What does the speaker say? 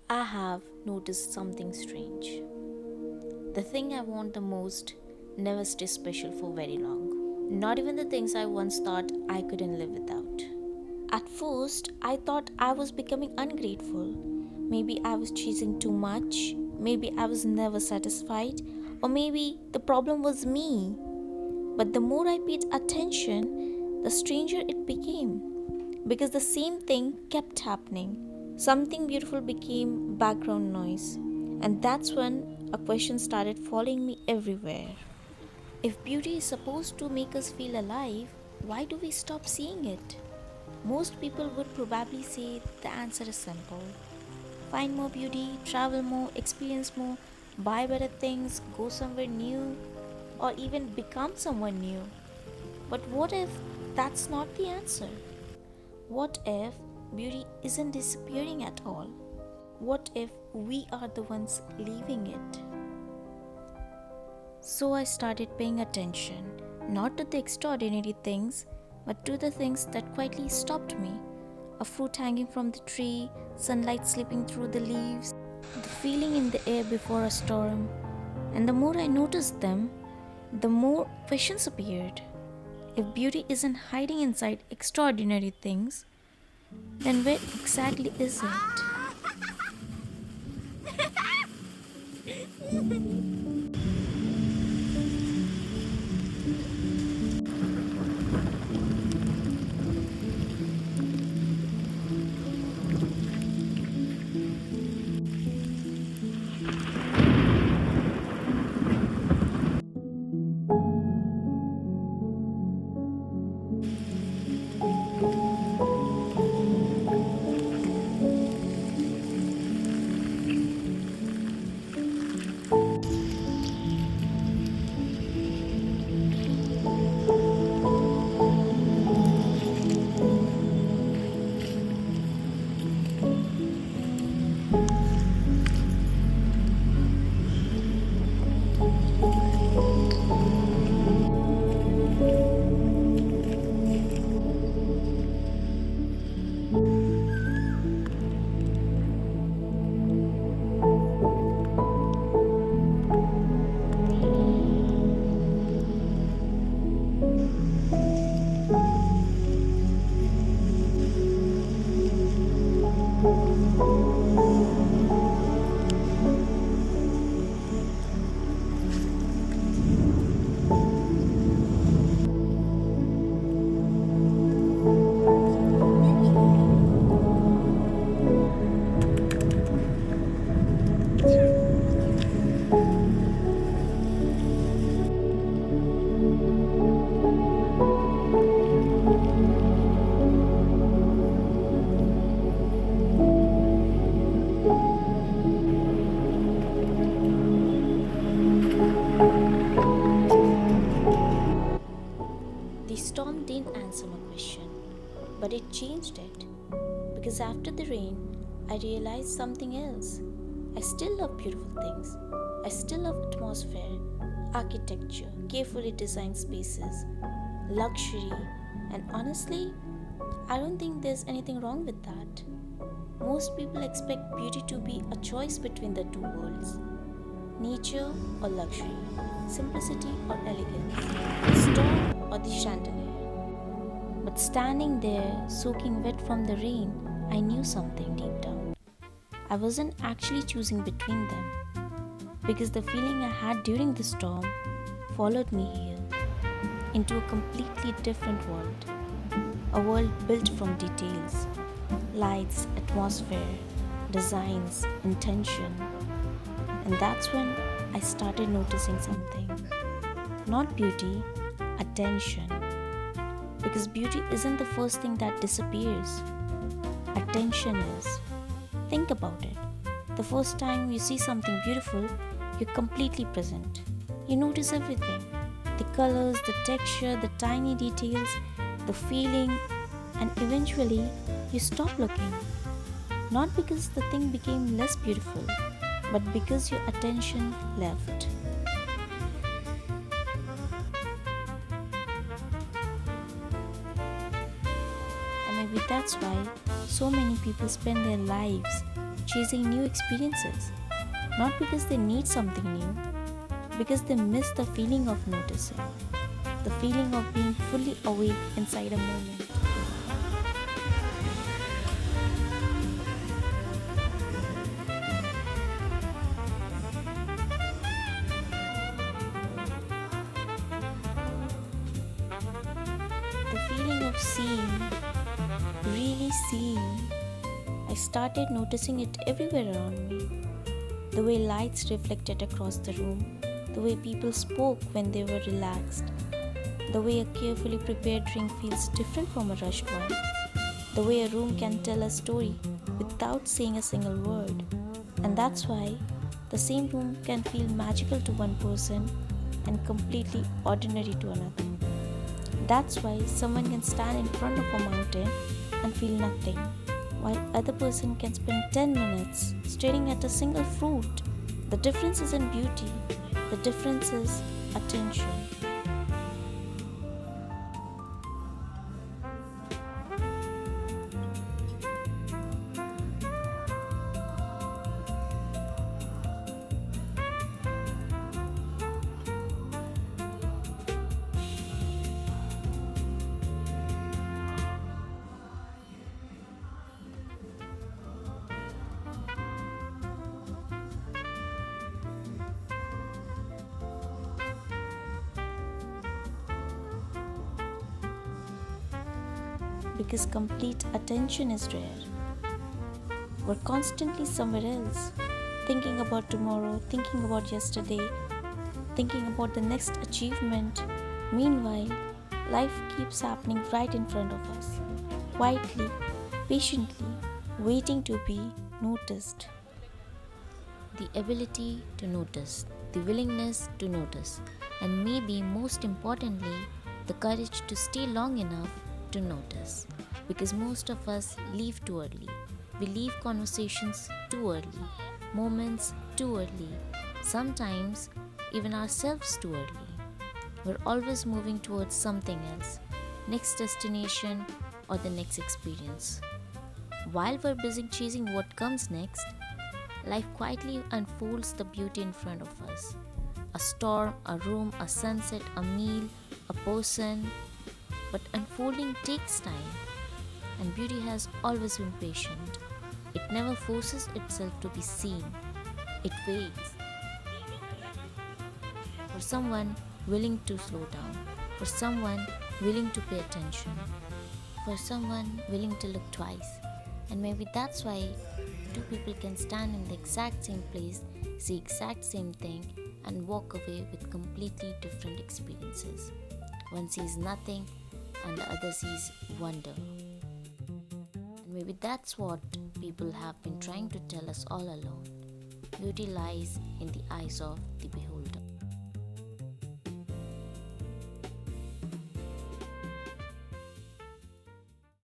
I have noticed something strange. The thing I want the most never stays special for very long. Not even the things I once thought I couldn't live without. At first, I thought I was becoming ungrateful. Maybe I was chasing too much. Maybe I was never satisfied. Or maybe the problem was me. But the more I paid attention, the stranger it became. Because the same thing kept happening. Something beautiful became background noise. And that's when a question started following me everywhere. If beauty is supposed to make us feel alive, why do we stop seeing it? Most people would probably say the answer is simple: find more beauty, travel more, experience more, buy better things, go somewhere new, or even become someone new. But what if that's not the answer? What if beauty isn't disappearing at all? What if we are the ones leaving it? So I started paying attention, not to the extraordinary things, but to the things that quietly stopped me. A fruit hanging from the tree, sunlight slipping through the leaves, the feeling in the air before a storm. And the more I noticed them, the more questions appeared. If beauty isn't hiding inside extraordinary things, then where exactly is it? The storm didn't answer my question, but it changed it. Because after the rain, I realized something else. I still love beautiful things. I still love atmosphere, architecture, carefully designed spaces, luxury, and honestly, I don't think there's anything wrong with that. Most people expect beauty to be a choice between the two worlds: nature or luxury, simplicity or elegance, the storm or the chandelier. But standing there, soaking wet from the rain, I knew something deep down. I wasn't actually choosing between them, because the feeling I had during the storm followed me here into a completely different world. A world built from details, lights, atmosphere, designs, intention. And that's when I started noticing something. Not beauty, attention. Because beauty isn't the first thing that disappears, attention is. Think about it. The first time you see something beautiful, you're completely present. You notice everything: the colors, the texture, the tiny details, the feeling, and eventually you stop looking. Not because the thing became less beautiful, but because your attention left. And maybe that's why so many people spend their lives chasing new experiences, not because they need something new, because they miss the feeling of noticing, the feeling of being fully awake inside a moment. The feeling of seeing, really seeing. I started noticing it everywhere around me. The way lights reflected across the room, the way people spoke when they were relaxed, the way a carefully prepared drink feels different from a rushed one, the way a room can tell a story without saying a single word. And that's why the same room can feel magical to one person and completely ordinary to another. That's why someone can stand in front of a mountain and feel nothing, while other person can spend 10 minutes staring at a single fruit. The difference isn't beauty, the difference is attention. Because complete attention is rare. We're constantly somewhere else, thinking about tomorrow, thinking about yesterday, thinking about the next achievement. Meanwhile, life keeps happening right in front of us, quietly, patiently, waiting to be noticed. The ability to notice, the willingness to notice, and maybe most importantly, the courage to stay long enough to notice. Because most of us leave too early. We leave conversations too early, moments too early, sometimes even ourselves too early. We're always moving towards something else, next destination or the next experience. While we're busy chasing what comes next, life quietly unfolds the beauty in front of us. A storm, a room, a sunset, a meal, a person. But unfolding takes time, and beauty has always been patient. It never forces itself to be seen, it waits for someone willing to slow down, for someone willing to pay attention, for someone willing to look twice. And maybe that's why two people can stand in the exact same place, see exact same thing, and walk away with completely different experiences. One sees nothing and the other sees wonder. And maybe that's what people have been trying to tell us all along. Beauty lies in the eyes of the beholder.